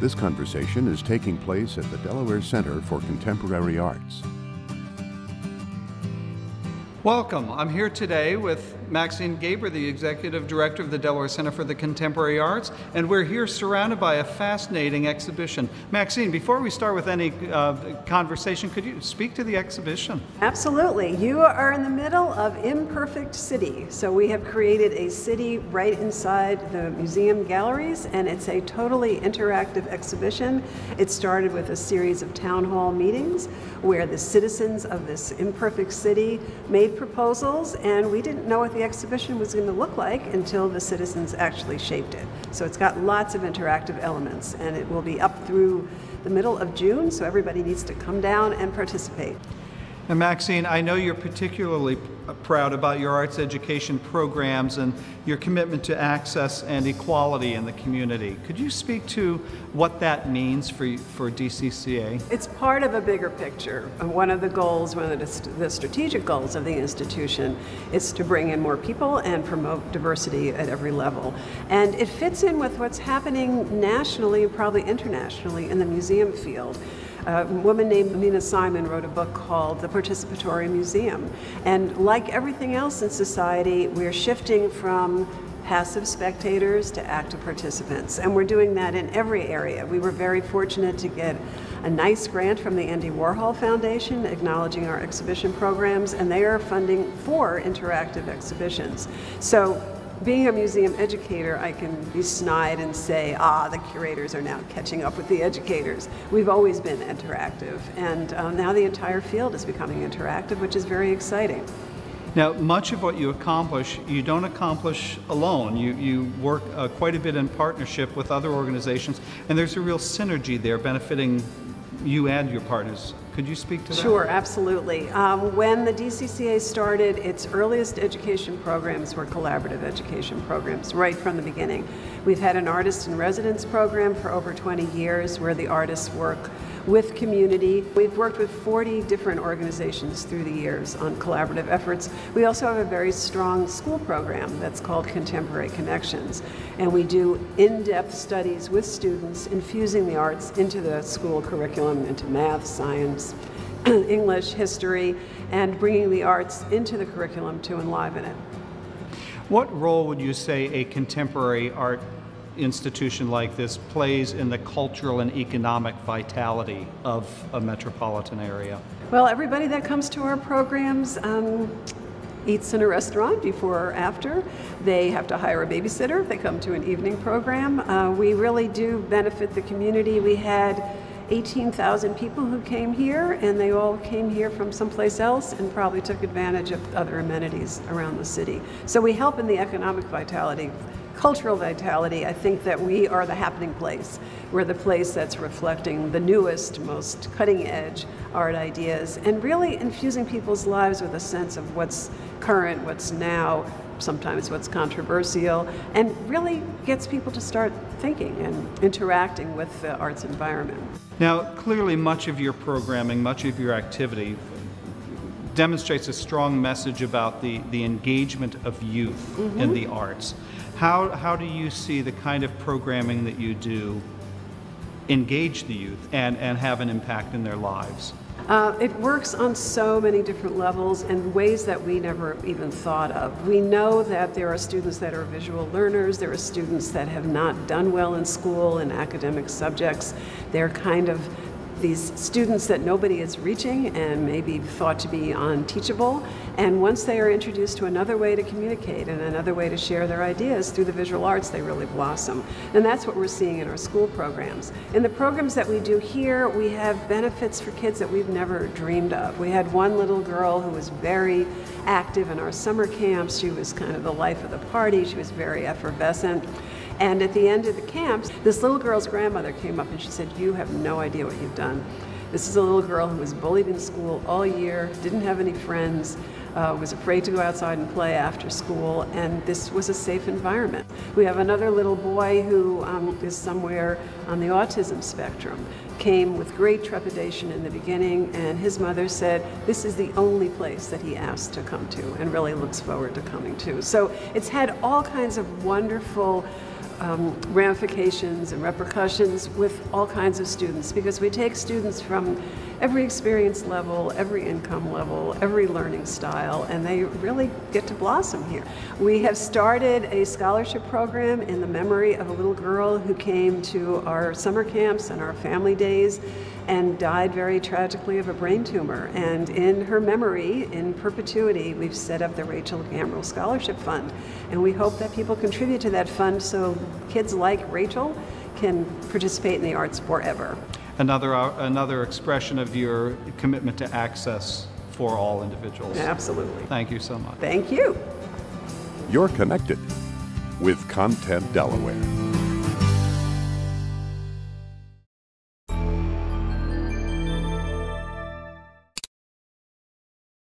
This conversation is taking place at the Delaware Center for Contemporary Arts. Welcome. I'm here today with Maxine Gaiber, the Executive Director of the Delaware Center for the Contemporary Arts, and we're here surrounded by a fascinating exhibition. Maxine, before we start with any conversation, could you speak to the exhibition? Absolutely. You are in the middle of Imperfect City. So we have created a city right inside the museum galleries, and it's a totally interactive exhibition. It started with a series of town hall meetings where the citizens of this imperfect city made proposals, and we didn't know what the exhibition was going to look like until the citizens actually shaped it. So it's got lots of interactive elements, and it will be up through the middle of June, so everybody needs to come down and participate. And Maxine, I know you're particularly proud about your arts education programs and your commitment to access and equality in the community. Could you speak to what that means for DCCA? It's part of a bigger picture. One of the goals, one of the strategic goals of the institution is to bring in more people and promote diversity at every level. And it fits in with what's happening nationally and probably internationally in the museum field. A woman named Nina Simon wrote a book called The Participatory Museum. And like everything else in society, we're shifting from passive spectators to active participants. And we're doing that in every area. We were very fortunate to get a nice grant from the Andy Warhol Foundation acknowledging our exhibition programs, and they are funding 4 interactive exhibitions. So being a museum educator, I can be snide and say, the curators are now catching up with the educators. We've always been interactive, and now the entire field is becoming interactive, which is very exciting. Now, much of what you accomplish, you don't accomplish alone. You work quite a bit in partnership with other organizations, and there's a real synergy there benefiting you and your partners. Could you speak to that? Sure, absolutely. When the DCCA started, its earliest education programs were collaborative education programs right from the beginning. We've had an artist in residence program for over 20 years where the artists work with community. We've worked with 40 different organizations through the years on collaborative efforts. We also have a very strong school program that's called Contemporary Connections, and we do in-depth studies with students, infusing the arts into the school curriculum, into math, science, English, history, and bringing the arts into the curriculum to enliven it. What role would you say a contemporary art institution like this plays in the cultural and economic vitality of a metropolitan area? Well, everybody that comes to our programs eats in a restaurant before or after. They have to hire a babysitter if they come to an evening program. We really do benefit the community. We had 18,000 people who came here, and they all came here from someplace else and probably took advantage of other amenities around the city. So we help in the economic vitality. Cultural vitality, I think that we are the happening place. We're the place that's reflecting the newest, most cutting-edge art ideas and really infusing people's lives with a sense of what's current, what's now, sometimes what's controversial, and really gets people to start thinking and interacting with the arts environment. Now, clearly much of your programming, much of your activity demonstrates a strong message about the engagement of youth in the arts. How do you see the kind of programming that you do engage the youth and have an impact in their lives? It works on so many different levels and ways that we never even thought of. We know that there are students that are visual learners, there are students that have not done well in school in academic subjects. They're kind of these students that nobody is reaching and maybe thought to be unteachable. And once they are introduced to another way to communicate and another way to share their ideas through the visual arts, they really blossom. And that's what we're seeing in our school programs. In the programs that we do here, we have benefits for kids that we've never dreamed of. We had one little girl who was very active in our summer camps. She was kind of the life of the party. She was very effervescent. And at the end of the camps, this little girl's grandmother came up and she said, "You have no idea what you've done. This is a little girl who was bullied in school all year, didn't have any friends, was afraid to go outside and play after school, and this was a safe environment." We have another little boy who is somewhere on the autism spectrum, came with great trepidation in the beginning, and his mother said this is the only place that he asked to come to and really looks forward to coming to. So it's had all kinds of wonderful ramifications and repercussions with all kinds of students, because we take students from every experience level, every income level, every learning style, and they really get to blossom here. We have started a scholarship program in the memory of a little girl who came to our summer camps and our family days and died very tragically of a brain tumor. And in her memory, in perpetuity, we've set up the Rachel Gamrell Scholarship Fund. And we hope that people contribute to that fund so kids like Rachel can participate in the arts forever. Another expression of your commitment to access for all individuals. Absolutely. Thank you so much. Thank you. You're connected with Content Delaware.